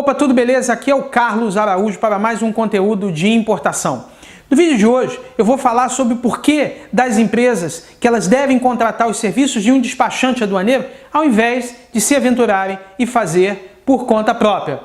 Opa, tudo beleza? Aqui é o Carlos Araújo para mais um conteúdo de importação. No vídeo de hoje eu vou falar sobre o porquê das empresas que elas devem contratar os serviços de um despachante aduaneiro ao invés de se aventurarem e fazer por conta própria.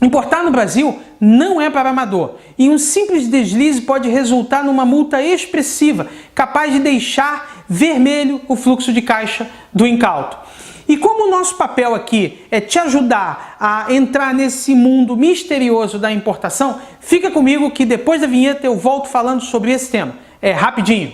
Importar no Brasil não é para amador e um simples deslize pode resultar numa multa expressiva, capaz de deixar vermelho o fluxo de caixa do incauto. E como o nosso papel aqui é te ajudar a entrar nesse mundo misterioso da importação, fica comigo que depois da vinheta eu volto falando sobre esse tema. É rapidinho.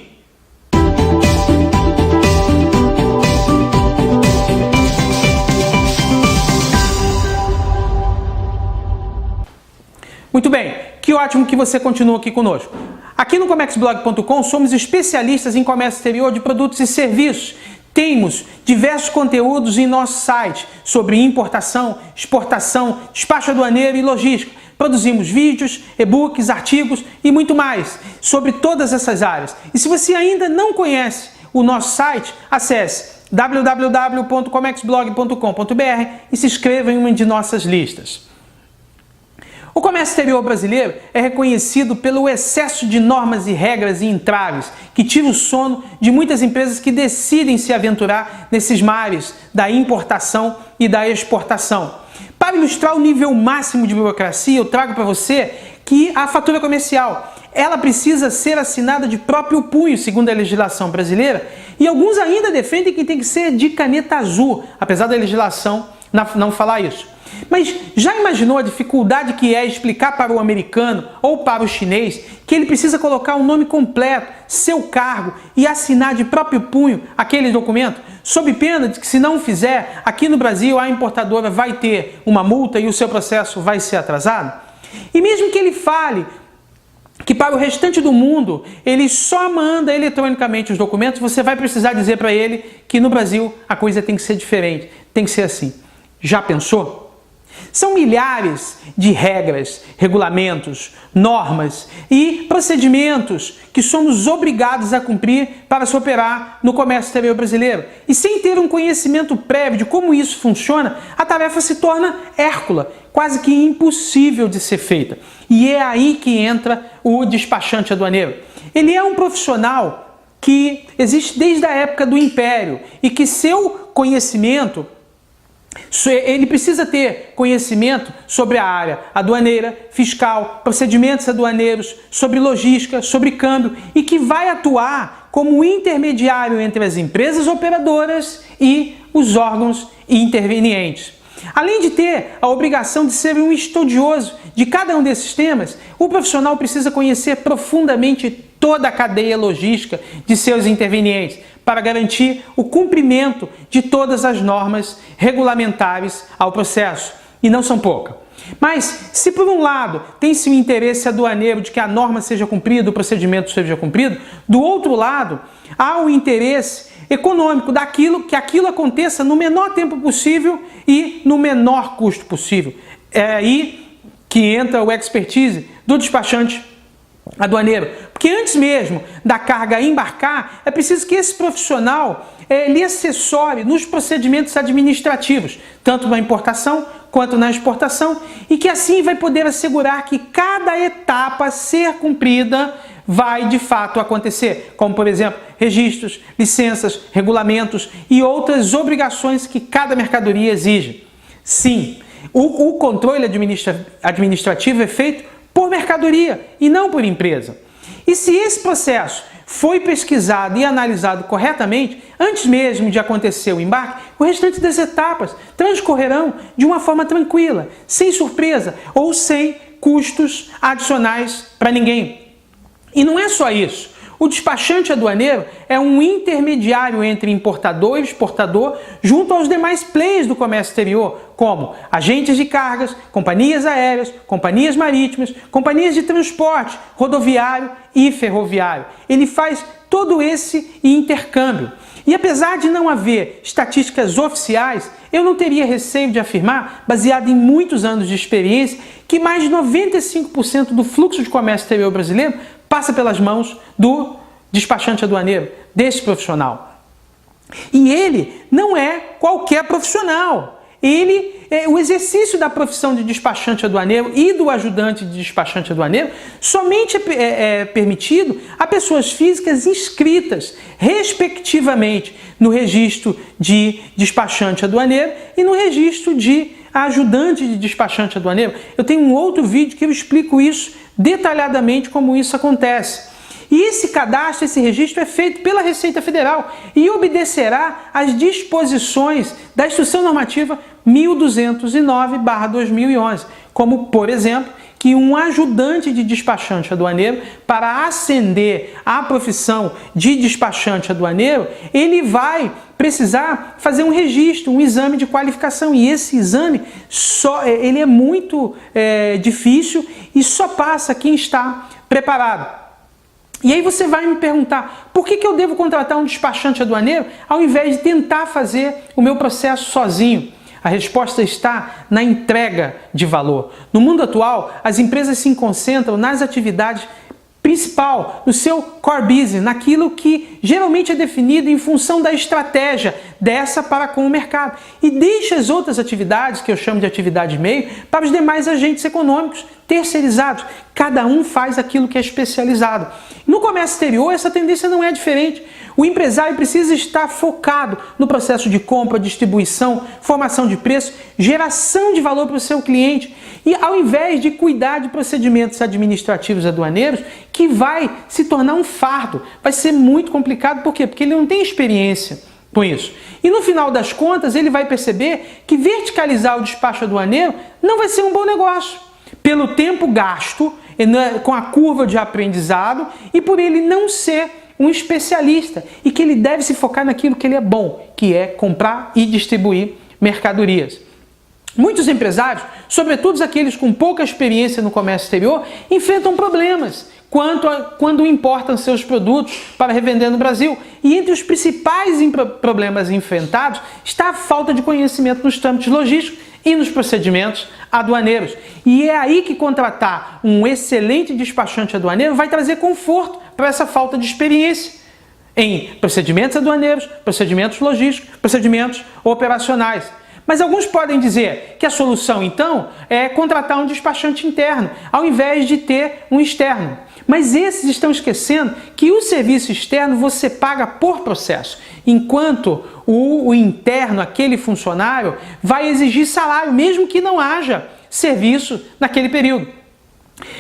Muito bem, que ótimo que você continua aqui conosco. Aqui no comexblog.com somos especialistas em comércio exterior de produtos e serviços. Temos diversos conteúdos em nosso site sobre importação, exportação, despacho aduaneiro e logística. Produzimos vídeos, e-books, artigos e muito mais sobre todas essas áreas. E se você ainda não conhece o nosso site, acesse www.comexblog.com.br e se inscreva em uma de nossas listas. O comércio exterior brasileiro é reconhecido pelo excesso de normas e regras e entraves que tira o sono de muitas empresas que decidem se aventurar nesses mares da importação e da exportação. Para ilustrar o nível máximo de burocracia, eu trago para você que a fatura comercial, ela precisa ser assinada de próprio punho, segundo a legislação brasileira, e alguns ainda defendem que tem que ser de caneta azul, apesar da legislação não falar isso. Mas já imaginou a dificuldade que é explicar para o americano ou para o chinês que ele precisa colocar o nome completo, seu cargo e assinar de próprio punho aquele documento, sob pena de que, se não fizer, aqui no Brasil a importadora vai ter uma multa e o seu processo vai ser atrasado? E mesmo que ele fale que para o restante do mundo ele só manda eletronicamente os documentos, você vai precisar dizer para ele que no Brasil a coisa tem que ser diferente, tem que ser assim. Já pensou? São milhares de regras, regulamentos, normas e procedimentos que somos obrigados a cumprir para se operar no comércio exterior brasileiro. E sem ter um conhecimento prévio de como isso funciona, a tarefa se torna hércula, quase que impossível de ser feita. E é aí que entra o despachante aduaneiro. Ele é um profissional que existe desde a época do Império e que seu conhecimento, ele precisa ter conhecimento sobre a área aduaneira, fiscal, procedimentos aduaneiros, sobre logística, sobre câmbio e que vai atuar como intermediário entre as empresas operadoras e os órgãos intervenientes. Além de ter a obrigação de ser um estudioso de cada um desses temas, o profissional precisa conhecer profundamente toda a cadeia logística de seus intervenientes para garantir o cumprimento de todas as normas regulamentares ao processo, e não são poucas. Mas, se por um lado tem-se o interesse aduaneiro de que a norma seja cumprida, o procedimento seja cumprido, do outro lado há o interesse econômico que aquilo aconteça no menor tempo possível e no menor custo possível. É aí que entra o expertise do despachante aduaneiro, porque antes mesmo da carga embarcar, é preciso que esse profissional lhe assessore nos procedimentos administrativos, tanto na importação quanto na exportação, e que assim vai poder assegurar que cada etapa a ser cumprida vai de fato acontecer, como por exemplo, registros, licenças, regulamentos e outras obrigações que cada mercadoria exige. Sim, o controle administrativo é feito por mercadoria e não por empresa. E se esse processo foi pesquisado e analisado corretamente, antes mesmo de acontecer o embarque, o restante das etapas transcorrerão de uma forma tranquila, sem surpresa ou sem custos adicionais para ninguém. E não é só isso. O despachante aduaneiro é um intermediário entre importador e exportador junto aos demais players do comércio exterior, como agentes de cargas, companhias aéreas, companhias marítimas, companhias de transporte, rodoviário e ferroviário. Ele faz todo esse intercâmbio. E apesar de não haver estatísticas oficiais, eu não teria receio de afirmar, baseado em muitos anos de experiência, que mais de 95% do fluxo de comércio exterior brasileiro passa pelas mãos do despachante aduaneiro, desse profissional. E ele não é qualquer profissional. Ele o exercício da profissão de despachante aduaneiro e do ajudante de despachante aduaneiro somente é permitido a pessoas físicas inscritas, respectivamente, no registro de despachante aduaneiro e no registro de ajudante de despachante aduaneiro. Eu tenho um outro vídeo que eu explico isso detalhadamente, como isso acontece. E esse cadastro, esse registro é feito pela Receita Federal e obedecerá às disposições da Instrução Normativa 1209/2011, como, por exemplo, que um ajudante de despachante aduaneiro, para ascender à profissão de despachante aduaneiro, ele vai precisar fazer um registro, um exame de qualificação. E esse exame ele é muito difícil e só passa quem está preparado. E aí você vai me perguntar, por que eu devo contratar um despachante aduaneiro ao invés de tentar fazer o meu processo sozinho? A resposta está na entrega de valor. No mundo atual, as empresas se concentram nas atividades principal, no seu core business, naquilo que geralmente é definido em função da estratégia dessa para com o mercado. E deixa as outras atividades, que eu chamo de atividade meio, para os demais agentes econômicos terceirizados. Cada um faz aquilo que é especializado. No comércio exterior, essa tendência não é diferente. O empresário precisa estar focado no processo de compra, distribuição, formação de preço, geração de valor para o seu cliente. E ao invés de cuidar de procedimentos administrativos aduaneiros, que vai se tornar um fardo, vai ser muito complicado. Por quê? Porque ele não tem experiência com isso. E no final das contas, ele vai perceber que verticalizar o despacho aduaneiro não vai ser um bom negócio. Pelo tempo gasto, com a curva de aprendizado e por ele não ser um especialista e que ele deve se focar naquilo que ele é bom, que é comprar e distribuir mercadorias. Muitos empresários, sobretudo aqueles com pouca experiência no comércio exterior, enfrentam problemas quando importam seus produtos para revender no Brasil. E entre os principais problemas enfrentados está a falta de conhecimento nos trâmites logísticos e nos procedimentos aduaneiros. E é aí que contratar um excelente despachante aduaneiro vai trazer conforto para essa falta de experiência em procedimentos aduaneiros, procedimentos logísticos, procedimentos operacionais. Mas alguns podem dizer que a solução, então, é contratar um despachante interno, ao invés de ter um externo. Mas esses estão esquecendo que o serviço externo você paga por processo, enquanto o interno, aquele funcionário, vai exigir salário, mesmo que não haja serviço naquele período.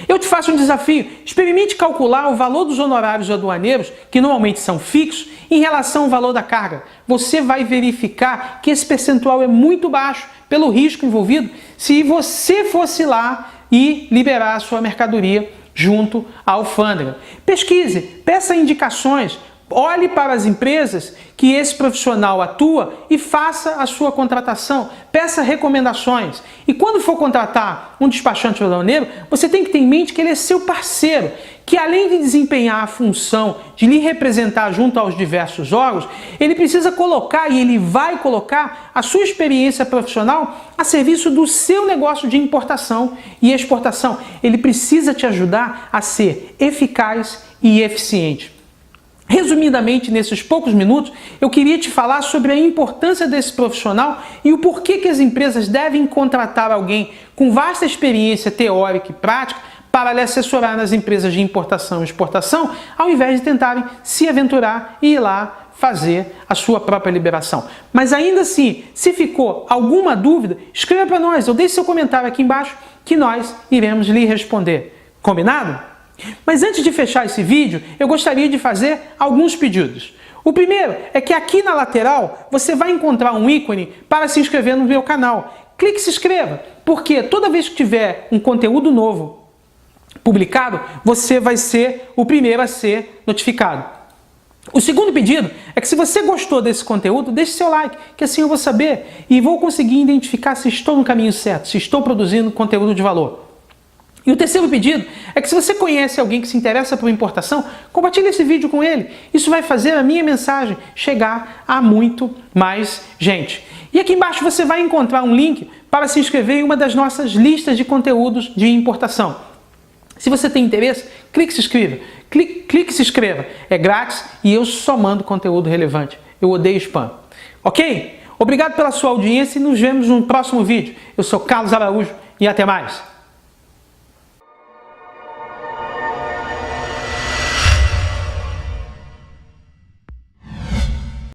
Eu te faço um desafio, experimente calcular o valor dos honorários aduaneiros, que normalmente são fixos, em relação ao valor da carga. Você vai verificar que esse percentual é muito baixo pelo risco envolvido se você fosse lá e liberar a sua mercadoria junto à alfândega. Pesquise, peça indicações, olhe para as empresas que esse profissional atua e faça a sua contratação, peça recomendações. E quando for contratar um despachante aduaneiro, você tem que ter em mente que ele é seu parceiro, que além de desempenhar a função de lhe representar junto aos diversos órgãos, ele precisa colocar, e ele vai colocar, a sua experiência profissional a serviço do seu negócio de importação e exportação. Ele precisa te ajudar a ser eficaz e eficiente. Resumidamente, nesses poucos minutos, eu queria te falar sobre a importância desse profissional e o porquê que as empresas devem contratar alguém com vasta experiência teórica e prática para lhe assessorar nas empresas de importação e exportação, ao invés de tentarem se aventurar e ir lá fazer a sua própria liberação. Mas ainda assim, se ficou alguma dúvida, escreva para nós ou deixe seu comentário aqui embaixo que nós iremos lhe responder. Combinado? Mas antes de fechar esse vídeo, eu gostaria de fazer alguns pedidos. O primeiro é que aqui na lateral você vai encontrar um ícone para se inscrever no meu canal. Clique e se inscreva, porque toda vez que tiver um conteúdo novo publicado, você vai ser o primeiro a ser notificado. O segundo pedido é que se você gostou desse conteúdo, deixe seu like, que assim eu vou saber e vou conseguir identificar se estou no caminho certo, se estou produzindo conteúdo de valor. E o terceiro pedido é que se você conhece alguém que se interessa por importação, compartilhe esse vídeo com ele. Isso vai fazer a minha mensagem chegar a muito mais gente. E aqui embaixo você vai encontrar um link para se inscrever em uma das nossas listas de conteúdos de importação. Se você tem interesse, clique e se inscreva. Clique e se inscreva. É grátis e eu só mando conteúdo relevante. Eu odeio spam. Ok? Obrigado pela sua audiência e nos vemos no próximo vídeo. Eu sou Carlos Araújo e até mais.